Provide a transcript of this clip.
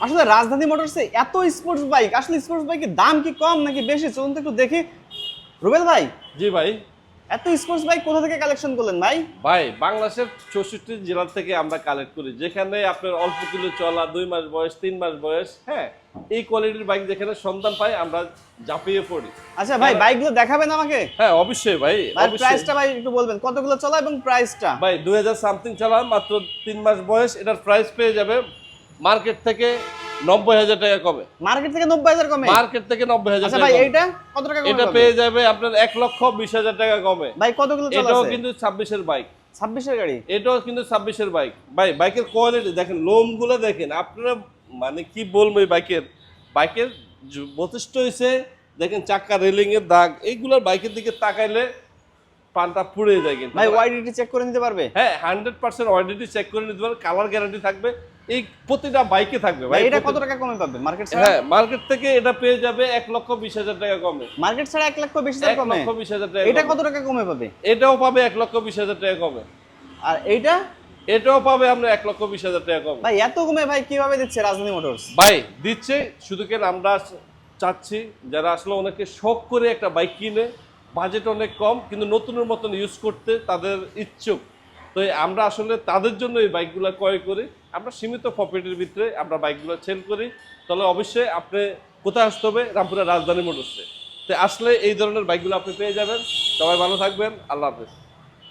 আসলে রাজধানী মোটরসে এত স্পোর্টস বাইক, আসলে স্পোর্টস বাইকের দাম কি কম নাকি বেশি, চলুন তো একটু দেখি। রুবেল ভাই, জি ভাই। এত স্পোর্টস বাইক কোথা থেকে কালেকশন করলেন ভাই? ভাই বাংলাদেশের 64 জেলা থেকে আমরা কালেক্ট করি, যেখানে আপনার অল্প কিলো চলা, 2 মাস বয়স, 3 মাস বয়স, হ্যাঁ, এই কোয়ালিটির বাইক যেখানে সন্ধান পাই আমরা ঝাঁপিয়ে পড়ি। আচ্ছা ভাই, বাইকগুলো দেখাবেন আমাকে? হ্যাঁ অবশ্যই ভাই, ভাই অবশ্যই। প্রাইসটা ভাই একটু বলবেন, কতগুলো চলা এবং প্রাইসটা? ভাই 2000 সামথিং চালা, মাত্র 3 মাস বয়স। এটার প্রাইস পেয়ে যাবে মার্কেট থেকে 90,000 টাকা কমে। মার্কেট থেকে 90,000 কমে? মার্কেট থেকে 90,000 আচ্ছা টাকা ভাই, কমে। এইটা কত টাকা কমে এটা পাবে? পেয়ে যাবে আপনার 1,20,000 টাকা কমে। ভাই কতগুলো চলা এটাও আছে? কিন্তু 26 এর বাইক। 26 এর গাড়ি? এটাও কিন্তু 26 এর বাইক। ভাই বাইকের কোয়ালিটি দেখেন, লোমগুলো দেখেন আপনারা, মানে কি বলবো এই বাইকের বৈশিষ্ট্য হয়েছে দেখেন, চাকা রেলিং এর দাগ, এইগুলোর বাইকের দিকে তাকাইলে পানটা পুড়ে যায়। কিন্তু ভাই ওয়াইডিটি চেক করে নিতে পারবে? হ্যাঁ 100% অডিটি চেক করে নিতে পারবে, কালার গ্যারান্টি থাকবে, এই প্রতিটা বাইকে থাকবে ভাই ভাই। এটা কত টাকা কমে পাবে মার্কেট ছাড়া? হ্যাঁ মার্কেট থেকে এটা পেয়ে যাবে 1,20,000 টাকা কমে। মার্কেট ছাড়া 1,20,000 কমে? 1,20,000 টাকা। এটা কত টাকা কমে পাবে? এটাও পাবে 1,20,000 টাকা কমে। আর এইটা? এটাও পাবে আমরা 1,20,000 টাকা কমে। ভাই এত কমে ভাই কিভাবে দিচ্ছে রাজধানী মোটরস? ভাই দিচ্ছে শুধু কেন, আমরা চাচ্ছি যারা আসলে অনেকে শখ করে একটা বাইক কিনে, বাজেট অনেক কম কিন্তু নতুনের মতন ইউজ করতে তাদের ইচ্ছুক, তো আমরা আসলে তাদের জন্য এই বাইকগুলো ক্রয় করি। আমরা সীমিত প্রফিটের ভিতরে আমরা বাইকগুলো সেল করি। তাহলে অবশ্যই আপনি কোথায় আসতে হবে? রামপুরা রাজধানী মোটরসে। তো আসলে এই ধরনের বাইকগুলো আপনি পেয়ে যাবেন। সবাই ভালো থাকবেন, আল্লাহ হাফেজ।